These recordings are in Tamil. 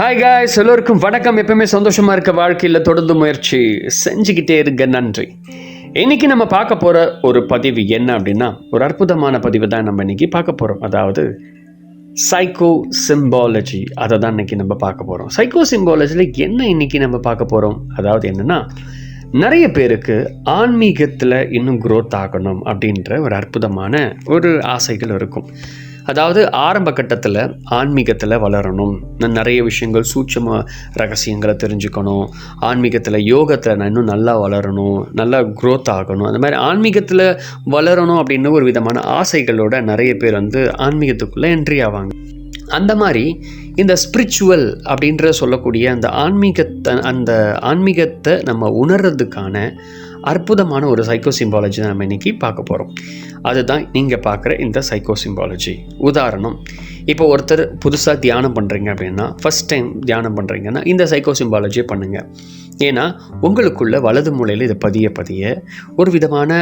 ஹாய் காய்ஸ், எல்லோருக்கும் வணக்கம். எப்பவுமே சந்தோஷமாக இருக்க வாழ்க்கையில் தொடர்ந்து முயற்சி செஞ்சுக்கிட்டே இருக்க. நன்றி. இன்னைக்கு நம்ம பார்க்க போகிற ஒரு பதிவு என்ன அப்படின்னா, ஒரு அற்புதமான பதிவு தான் நம்ம இன்னைக்கு பார்க்க போகிறோம். அதாவது சைக்கோ சிம்பாலஜி. அதை தான் இன்னைக்கு நம்ம பார்க்க போகிறோம். சைக்கோ சிம்பாலஜியில் என்ன இன்னைக்கு நம்ம பார்க்க போகிறோம், அதாவது என்னென்னா, நிறைய பேருக்கு ஆன்மீகத்தில் இன்னும் க்ரோத் ஆகணும் அப்படின்ற ஒரு அற்புதமான ஒரு ஆசைகள் இருக்கும். அதாவது ஆரம்ப கட்டத்தில் ஆன்மீகத்தில் வளரணும், நிறைய விஷயங்கள் சூட்சம ரகசியங்களை தெரிஞ்சுக்கணும், ஆன்மீகத்தில் யோகத்தில் நான் இன்னும் நல்லா வளரணும், நல்லா க்ரோத் ஆகணும், அந்த மாதிரி ஆன்மீகத்தில் வளரணும் அப்படின்னு ஒரு விதமான ஆசைகளோட நிறைய பேர் ஆன்மீகத்துக்குள்ளே என்ட்ரி ஆவாங்க. அந்த மாதிரி இந்த ஸ்பிரிச்சுவல் அப்படின்ற சொல்லக்கூடிய அந்த ஆன்மீகத்தை நம்ம உணர்றதுக்கான அற்புதமான ஒரு சைக்கோ சிம்பாலஜி தான் நம்ம இன்றைக்கி பார்க்க போகிறோம். அதுதான் நீங்கள் பார்க்குற இந்த சைக்கோ சிம்பாலஜி. உதாரணம், இப்போ ஒருத்தர் புதுசாக தியானம் பண்ணுறீங்க அப்படின்னா, ஃபஸ்ட் டைம் தியானம் பண்ணுறீங்கன்னா இந்த சைக்கோ சிம்பாலஜியை பண்ணுங்கள். ஏன்னா உங்களுக்குள்ள வலது மூலையில் இதை பதிய ஒரு விதமான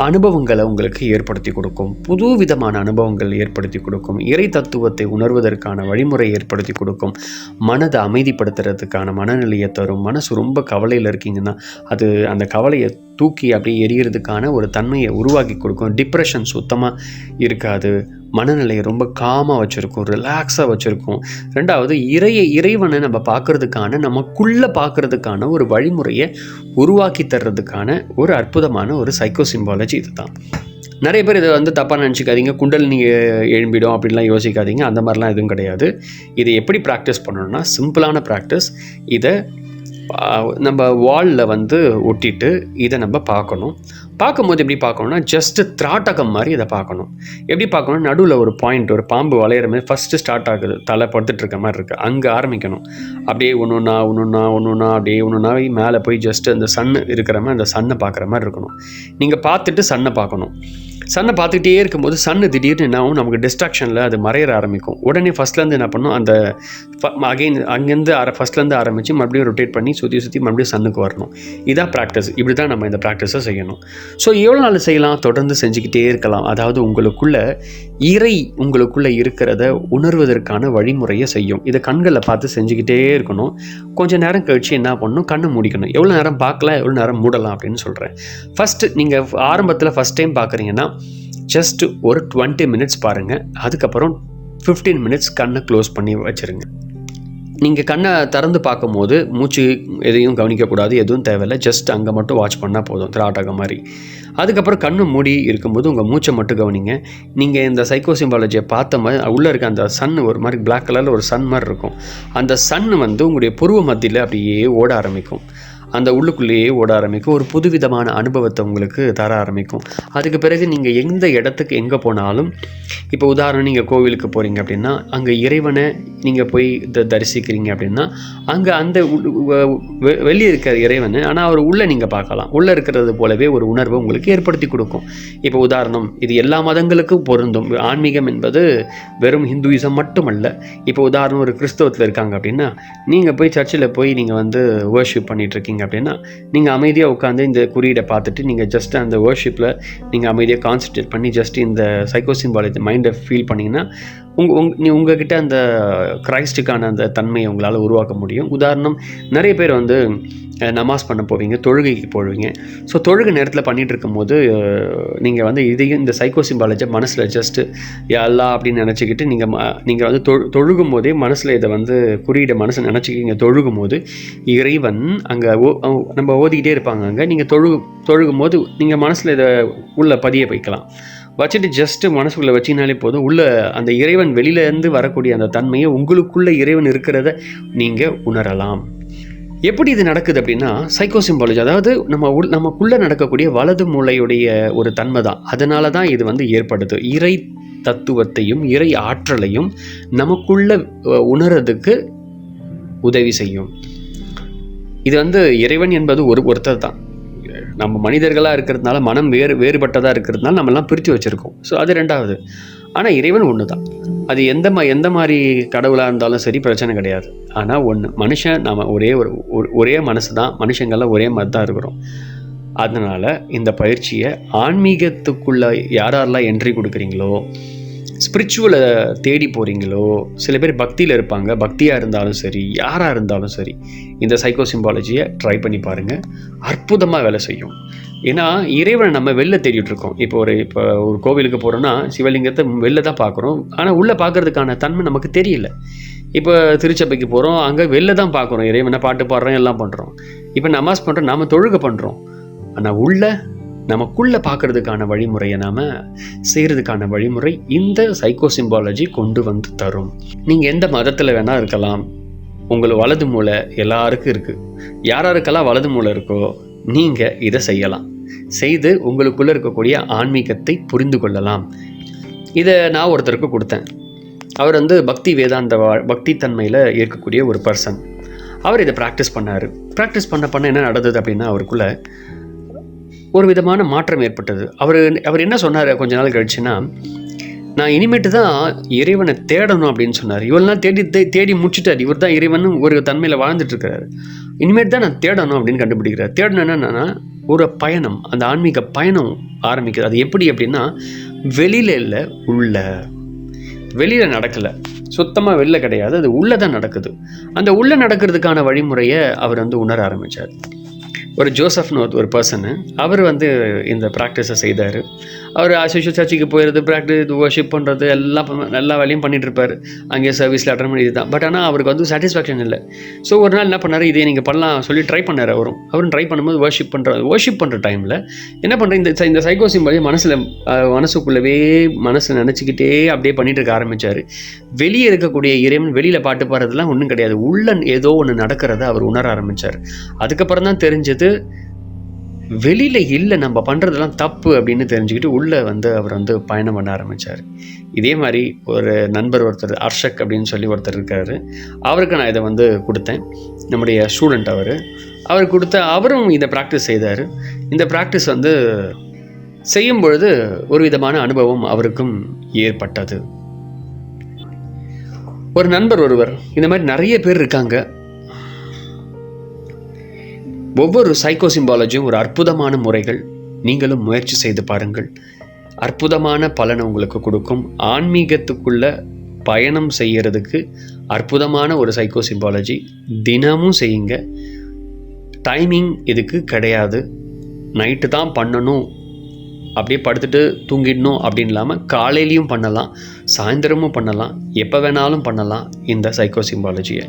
அனுபவங்களை உங்களுக்கு ஏற்படுத்தி கொடுக்கும். புது விதமான அனுபவங்கள் ஏற்படுத்தி கொடுக்கும். இறை தத்துவத்தை உணர்வதற்கான வழிமுறை ஏற்படுத்தி கொடுக்கும். மனதை அமைதிப்படுத்துறதுக்கான மனநிலையை தரும். மனசு ரொம்ப கவலையில் இருக்கீங்கன்னா அந்த கவலையை தூக்கி அப்படியே எரியறதுக்கான ஒரு தன்மையை உருவாக்கி கொடுக்கும். டிப்ரெஷன் சுத்தமாக இருக்காது. மனநிலையை ரொம்ப காமாக வச்சுருக்கும், ரிலாக்ஸாக வச்சுருக்கும். ரெண்டாவது, இறைவனை நம்ம பார்க்குறதுக்கான, நமக்குள்ளே பார்க்குறதுக்கான ஒரு வழிமுறையை உருவாக்கி தர்றதுக்கான ஒரு அற்புதமான ஒரு சைக்கோ சிம்பாலஜி இது தான். நிறைய பேர் இதை தப்பாக நினச்சிக்காதீங்க, குண்டலினி எழும்பிடும் அப்படின்லாம் யோசிக்காதீங்க. அந்த மாதிரிலாம் எதுவும் கிடையாது. இதை எப்படி ப்ராக்டிஸ் பண்ணணும்னா, சிம்பிளான ப்ராக்டிஸ். இதை நம்ம வாலில் ஒட்டிட்டு இதை நம்ம பார்க்கணும். பார்க்கும்போது எப்படி பார்க்கணுன்னா, ஜஸ்ட்டு திராட்டகம் மாதிரி இதை பார்க்கணும். எப்படி பார்க்கணும், நடுவில் ஒரு பாயிண்ட், ஒரு பாம்பு வளையிற மாதிரி ஃபஸ்ட்டு ஸ்டார்ட் ஆகுது, தலை படுத்துட்டு இருக்க மாதிரி இருக்குது, அங்கே ஆரம்பிக்கணும். அப்படியே ஒன்றுன்னா அப்படியே ஒன்றுனா மேலே போய் ஜஸ்ட்டு அந்த சன்னு இருக்கிற மாதிரி அந்த சன்னை பார்க்குற மாதிரி இருக்கணும். நீங்கள் பார்த்துட்டு சன்னை பார்க்கணும். சன்னை பார்த்துக்கிட்டே இருக்கும்போது சன்னு திடீர்னு என்ன ஆகும், நமக்கு டிஸ்ட்ராக்ஷனில் அது மறையிற ஆரம்பிக்கும். உடனே ஃபஸ்ட்லேருந்து என்ன பண்ணணும், அந்த அகெயின் அங்கேருந்து ஃபஸ்ட்லேருந்து ஆரம்பித்து மறுபடியும் ரொட்டேட் பண்ணி சுற்றி மறுபடியும் சன்னுக்கு வரணும். இதான் ப்ராக்டிஸ். இப்படி தான் நம்ம இந்த ப்ராக்டிஸை செய்யணும். ஸோ எவ்வளோ நாள் செய்யலாம், தொடர்ந்து செஞ்சுக்கிட்டே இருக்கலாம். அதாவது உங்களுக்குள்ளே இருக்கிறத உணர்வதற்கான வழிமுறையை செய்யும். இதை கண்களை பார்த்து செஞ்சுக்கிட்டே இருக்கணும். கொஞ்சம் நேரம் கழித்து என்ன பண்ணணும், கண்ணை மூடிக்கணும். எவ்வளோ நேரம் பார்க்கலாம், எவ்வளோ நேரம் மூடலாம் அப்படின்னு சொல்கிறேன். ஃபஸ்ட்டு நீங்கள் ஆரம்பத்தில் ஃபஸ்ட் டைம் பார்க்குறீங்கன்னா ஜஸ்ட் ஒரு 20 மினிட்ஸ் பாருங்கள். அதுக்கப்புறம் 15 மினிட்ஸ் கண்ணை க்ளோஸ் பண்ணி வச்சுருங்க. நீங்கள் கண்ணை திறந்து பார்க்கும்போது மூச்சு எதையும் கவனிக்கக்கூடாது, எதுவும் தேவையில்லை. ஜஸ்ட் அங்கே மட்டும் வாட்ச் பண்ணால் போதும், திராட்டகம் மாதிரி. அதுக்கப்புறம் கண்ணு மூடி இருக்கும்போது உங்கள் மூச்சை மட்டும் கவனிங்க. நீங்கள் இந்த சைக்கோ சிம்பாலஜியை பார்த்த மாதிரி உள்ளே இருக்க அந்த சன் ஒரு மாதிரி பிளாக் கலரில் ஒரு சன் மாதிரி இருக்கும். அந்த சன் உங்களுடைய புருவ மத்தியில் அப்படியே ஓட ஆரம்பிக்கும். அந்த உள்ளுக்குள்ளேயே ஓட ஆரம்பிக்கும். ஒரு புதுவிதமான அனுபவத்தை உங்களுக்கு தர ஆரம்பிக்கும். அதுக்கு பிறகு நீங்கள் எந்த இடத்துக்கு எங்கே போனாலும், இப்போ உதாரணம் நீங்கள் கோவிலுக்கு போகிறீங்க அப்படின்னா, அங்கே இறைவனை நீங்கள் போய் தரிசிக்கிறீங்க அப்படின்னா, அங்கே அந்த வெளியே இருக்கிற இறைவனை ஆனால் அவர் உள்ளே நீங்கள் பார்க்கலாம். உள்ளே இருக்கிறது போலவே ஒரு உணர்வை உங்களுக்கு ஏற்படுத்தி கொடுக்கும். இப்போ உதாரணம், இது எல்லா மதங்களுக்கும் பொருந்தும். ஆன்மீகம் என்பது வெறும் ஹிந்துயிசம் மட்டுமல்ல. இப்போ உதாரணம், ஒரு கிறிஸ்தவத்தில் இருக்காங்க அப்படின்னா, நீங்கள் போய் சர்ச்சில் போய் நீங்கள் வர்ஷிப் பண்ணிகிட்ருக்கீங்க அப்படின்னா, நீங்கள் அமைதியாக உட்காந்து இந்த குறியீடை பார்த்துட்டு நீங்கள் ஜஸ்ட் அந்த வர்ஷிப்பில் நீங்கள் அமைதியாக கான்சன்ட்ரேட் பண்ணி ஜஸ்ட் இந்த சைக்கோ சிம்பாலஜி மைண்டை ஃபீல் பண்ணிங்கன்னா உங்ககிட்ட அந்த கிரைஸ்டுக்கான அந்த தன்மையை உங்களால் உருவாக்க முடியும். உதாரணம், நிறைய பேர் நமாஸ் பண்ண போவீங்க, தொழுகைக்கு போவீங்க. ஸோ தொழுகை நேரத்தில் பண்ணிகிட்டு இருக்கும்போது நீங்கள் இதையும் இந்த சைக்கோ சிம்பாலஜியை மனசில் ஜஸ்ட்டு எல்லாம் அப்படின்னு நினச்சிக்கிட்டு நீங்கள் தொழுகும் போதே மனசில் இதை குறியீடை மனசை நினச்சிக்கிங்க. தொழுகும் போது இறைவன் அங்கே நம்ம ஓதிக்கிட்டே இருப்பாங்க. அங்கே நீங்கள் தொழுகும் போது நீங்கள் மனசில் இதை உள்ள பதிய வைக்கலாம். வச்சுட்டு ஜஸ்ட்டு மனசுக்குள்ளே வச்சிங்கனாலே போதும். உள்ள அந்த இறைவன் வெளியிலேருந்து வரக்கூடிய அந்த தன்மையை, உங்களுக்குள்ளே இறைவன் இருக்கிறத நீங்கள் உணரலாம். எப்படி இது நடக்குது அப்படின்னா, சைக்கோ சிம்பாலஜி, அதாவது நமக்குள்ளே நடக்கக்கூடிய வலது மூளையுடைய ஒரு தன்மை தான். அதனால தான் இது ஏற்படுது. இறை தத்துவத்தையும் இறை ஆற்றலையும் நமக்குள்ளே உணர்றதுக்கு உதவி செய்யும். இது இறைவன் என்பது ஒருத்தர் தான். நம்ம மனிதர்களாக இருக்கிறதுனால, மனம் வேறுபட்டதாக இருக்கிறதுனால நம்மெல்லாம் பிரித்து வச்சுருக்கோம். ஸோ அது ரெண்டாவது. ஆனால் இறைவன் ஒன்று தான். அது எந்த மாதிரி கடவுளாக இருந்தாலும் சரி, பிரச்சனை கிடையாது. ஆனால் மனுஷன் நம்ம ஒரே மனசு தான். மனுஷங்கள்லாம் ஒரே மாதிரி தான் இருக்கிறோம். அதனால் இந்த பயிற்சியை ஆன்மீகத்துக்குள்ளே யாரெல்லாம் என்ட்ரி கொடுக்குறீங்களோ, ஸ்பிரிச்சுவலை தேடி போகிறீங்களோ, சில பேர் பக்தியில் இருப்பாங்க, பக்தியாக இருந்தாலும் சரி, யாராக இருந்தாலும் சரி, இந்த சைக்கோ சிம்பாலஜியை ட்ரை பண்ணி பாருங்கள். அற்புதமாக வேலை செய்யும். ஏன்னா இறைவனை நம்ம வெளில தேடிட்டு இருக்கோம். இப்போ ஒரு கோவிலுக்கு போகிறோன்னா சிவலிங்கத்தை வெளில தான் பார்க்குறோம், ஆனால் உள்ளே பார்க்குறதுக்கான தன்மை நமக்கு தெரியல. இப்போ திருச்சபைக்கு போகிறோம், அங்கே வெளில தான் பார்க்குறோம், இறைவனை பாட்டு பாடுறோம், எல்லாம் பண்ணுறோம். இப்போ நமாஸ் பண்ணுறோம், நாம் தொழுகை பண்ணுறோம், ஆனால் நமக்குள்ளே பார்க்கறதுக்கான வழிமுறையை நாம் செய்கிறதுக்கான வழிமுறை இந்த சைக்கோ சிம்பாலஜி கொண்டு வந்து தரும். நீங்கள் எந்த மதத்தில் வேணால் இருக்கலாம், உங்களுக்கு வலது மூளை எல்லாருக்கும் இருக்குது. யாராருக்கெல்லாம் வலது மூளை இருக்கோ நீங்கள் இதை செய்து உங்களுக்குள்ளே இருக்கக்கூடிய ஆன்மீகத்தை புரிந்து கொள்ளலாம். இதை நான் ஒருத்தருக்கு கொடுத்தேன். அவர் பக்தி வேதாந்த பக்தி தன்மையில் இருக்கக்கூடிய ஒரு பர்சன். அவர் இதை ப்ராக்டிஸ் பண்ணார். ப்ராக்டிஸ் பண்ண என்ன நடந்தது அப்படின்னா, அவருக்குள்ளே ஒரு விதமான மாற்றம் ஏற்பட்டது. அவர் என்ன சொன்னார் கொஞ்ச நாள் கழிச்சுன்னா, நான் இனிமேட்டு தான் இறைவனை தேடணும் அப்படின்னு சொன்னார். இவெல்லாம் தேடி முடிச்சுட்டார். இவர் தான் இறைவன் ஒரு தன்மையில் வாழ்ந்துட்டுருக்கிறார். இனிமேட்டு தான் நான் தேடணும் அப்படின்னு கண்டுபிடிக்கிறார். தேடணும் என்னன்னா ஒரு பயணம், அந்த ஆன்மீக பயணம் ஆரம்பிக்கிறது. அது எப்படி அப்படின்னா, வெளியில் இல்லை, வெளியில் நடக்கலை, சுத்தமாக வெளில கிடையாது, அது உள்ளே தான் நடக்குது. அந்த உள்ளே நடக்கிறதுக்கான வழிமுறையை அவர் உணர ஆரம்பித்தார். ஒரு ஜோசப்னு ஒரு பர்சனு, அவர் இந்த ப்ராக்டிஸை செய்தார். அவர் ஆசிஷு சர்ச்சுக்கு போயிடுறது, ப்ராக்டிஸ் வர்ஷிப் பண்ணுறது, எல்லா வேலையும் பண்ணிகிட்டு இருப்பார். அங்கேயே சர்வீஸில் அட்டன் பண்ணி இதுதான். பட் ஆனால் அவருக்கு சாட்டிஸ்ஃபேக்ஷன் இல்லை. ஸோ ஒரு நாள் என்ன பண்ணார், இதே நீங்கள் பண்ணலாம் சொல்லி ட்ரை பண்ணார். அவரும் ட்ரை பண்ணும்போது வர்ஷிப் பண்ணுற டைமில் என்ன பண்ணுற, இந்த சைக்கோ சிம்பாலஜி மனசுக்குள்ளவே நினச்சிக்கிட்டே அப்படியே பண்ணிட்டு இருக்க ஆரம்பித்தார். வெளியே இருக்கக்கூடிய இறைவன் வெளியில் பாட்டு பாடுறதுலாம் ஒன்றும் கிடையாது, உள்ள ஏதோ ஒன்று நடக்கிறத அவர் உணர ஆரம்பித்தார். அதுக்கப்புறம் தான் தெரிஞ்சது, வெளியில் இல்லை, நம்ம பண்ணுறதெல்லாம் தப்பு அப்படின்னு தெரிஞ்சுக்கிட்டு உள்ளே அவர் பயணம் பண்ண ஆரம்பித்தார். இதே மாதிரி ஒரு நண்பர் ஒருத்தர், அர்ஷக் அப்படின்னு சொல்லி ஒருத்தர் இருக்கார். அவருக்கு நான் இதை கொடுத்தேன். நம்முடைய ஸ்டூடெண்ட் அவர் கொடுத்த, அவரும் இந்த ப்ராக்டிஸ் செய்தார். இந்த ப்ராக்டிஸ் செய்யும் பொழுது ஒரு விதமான அனுபவம் அவருக்கும் ஏற்பட்டது. ஒரு நண்பர் ஒருவர், இந்த மாதிரி நிறைய பேர் இருக்காங்க. ஒவ்வொரு சைக்கோ சிம்பாலஜியும் ஒரு அற்புதமான முறைகள். நீங்களும் முயற்சி செய்து பாருங்கள், அற்புதமான பலனை உங்களுக்கு கொடுக்கும். ஆன்மீகத்துக்குள்ள பயணம் செய்யறதுக்கு அற்புதமான ஒரு சைக்கோ சிம்பாலஜி. தினமும் செய்யுங்க. டைமிங் இதுக்கு கிடையாது, நைட்டு தான் பண்ணணும், அப்படியே படுத்துட்டு தூங்கிடணும் அப்படின்னு இல்லாமல் காலையிலையும் பண்ணலாம், சாயந்தரமும் பண்ணலாம், எப்போ வேணாலும் பண்ணலாம். இந்த சைக்கோ சிம்பாலஜியை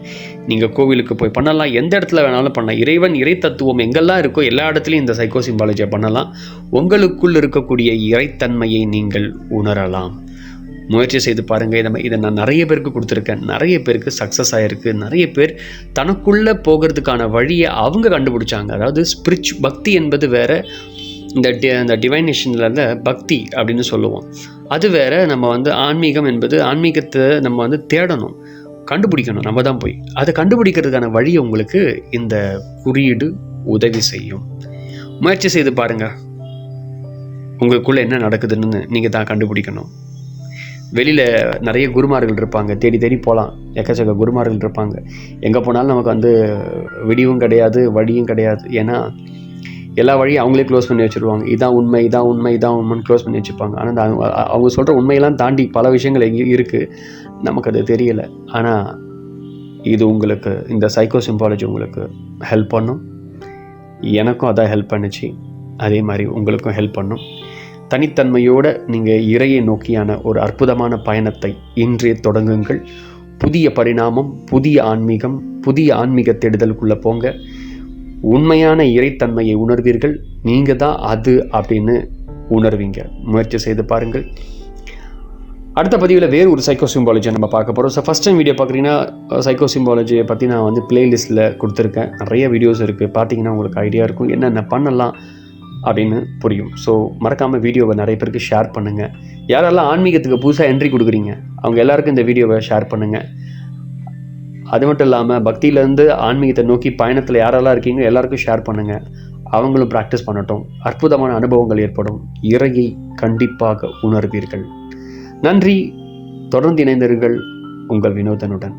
நீங்கள் கோவிலுக்கு போய் பண்ணலாம், எந்த இடத்துல வேணாலும் பண்ணலாம். இறை தத்துவம் எங்கெல்லாம் இருக்கோ எல்லா இடத்துலையும் இந்த சைக்கோ சிம்பாலஜியை பண்ணலாம். உங்களுக்குள் இருக்கக்கூடிய இறைத்தன்மையை நீங்கள் உணரலாம். முயற்சி செய்து பாருங்கள். இதை நான் நிறைய பேருக்கு கொடுத்துருக்கேன், நிறைய பேருக்கு சக்ஸஸ் ஆகிருக்கு. நிறைய பேர் தனக்குள்ளே போகிறதுக்கான வழியை அவங்க கண்டுபிடிச்சாங்க. அதாவது பக்தி என்பது வேறு, இந்த டிவைனேஷனில் பக்தி அப்படின்னு சொல்லுவோம், அது வேறு. நம்ம ஆன்மீகம் என்பது, ஆன்மீகத்தை நம்ம தேடணும், கண்டுபிடிக்கணும். நம்ம தான் போய் அதை கண்டுபிடிக்கிறதுக்கான வழியை உங்களுக்கு இந்த குறியீடு உதவி செய்யும். முயற்சி செய்து பாருங்கள், உங்களுக்குள்ளே என்ன நடக்குதுன்னு நீங்கள் தான் கண்டுபிடிக்கணும். வெளியில் நிறைய குருமார்கள் இருப்பாங்க, தேடி போகலாம். எக்கச்சக்க குருமார்கள் இருப்பாங்க. எங்கே போனாலும் நமக்கு விடிவும் கிடையாது, வழியும் கிடையாது. ஏன்னா எல்லா வழியும் அவங்களே க்ளோஸ் பண்ணி வச்சுருவாங்க. இதான் உண்மைன்னு க்ளோஸ் பண்ணி வச்சுப்பாங்க. ஆனால் அவங்க சொல்கிற உண்மையெல்லாம் தாண்டி பல விஷயங்கள் எங்கே இருக்குது, நமக்கு அது தெரியலை. ஆனால் இது உங்களுக்கு, இந்த சைக்கோ சிம்பாலஜி உங்களுக்கு ஹெல்ப் பண்ணும். எனக்கும் அதான் ஹெல்ப் பண்ணுச்சு, அதே மாதிரி உங்களுக்கும் ஹெல்ப் பண்ணும். தனித்தன்மையோடு நீங்கள் இறையை நோக்கியான ஒரு அற்புதமான பயணத்தை இன்றே தொடங்குங்கள். புதிய பரிணாமம், புதிய ஆன்மீகம், புதிய ஆன்மீக தேடுதலுக்குள்ளே போங்க. உண்மையான இறைத்தன்மையை உணர்வீர்கள். நீங்கள் தான் அது அப்படின்னு உணர்வீங்க. முயற்சி செய்து பாருங்கள். அடுத்த பதிவில் வேறு ஒரு சைக்கோ சிம்பாலஜியை நம்ம பார்க்க போகிறோம். ஸோ ஃபஸ்ட் டைம் வீடியோ பார்க்குறீங்கன்னா சைக்கோ சிம்பாலஜியை பற்றி நான் பிளேலிஸ்ட்டில் கொடுத்துருக்கேன். நிறைய வீடியோஸ் இருக்குது, பார்த்தீங்கன்னா உங்களுக்கு ஐடியா இருக்கும் என்னென்ன பண்ணலாம் அப்படின்னு புரியும். ஸோ மறக்காமல் வீடியோவை நிறைய பேருக்கு ஷேர் பண்ணுங்கள். யாரெல்லாம் ஆன்மீகத்துக்கு புதுசாக என்ட்ரி கொடுக்குறீங்க அவங்க எல்லாருக்கும் இந்த வீடியோவை ஷேர் பண்ணுங்கள். அது மட்டும் இல்லாமல் பக்தியிலேருந்து ஆன்மீகத்தை நோக்கி பயணத்தில் யாரெல்லாம் இருக்கீங்க எல்லாருக்கும் ஷேர் பண்ணுங்கள். அவங்களும் ப்ராக்டிஸ் பண்ணட்டும். அற்புதமான அனுபவங்கள் ஏற்படும். இறையை கண்டிப்பாக உணர்வீர்கள். நன்றி. தொடர்ந்து இணைந்தீர்கள் உங்கள் வினோதனுடன்.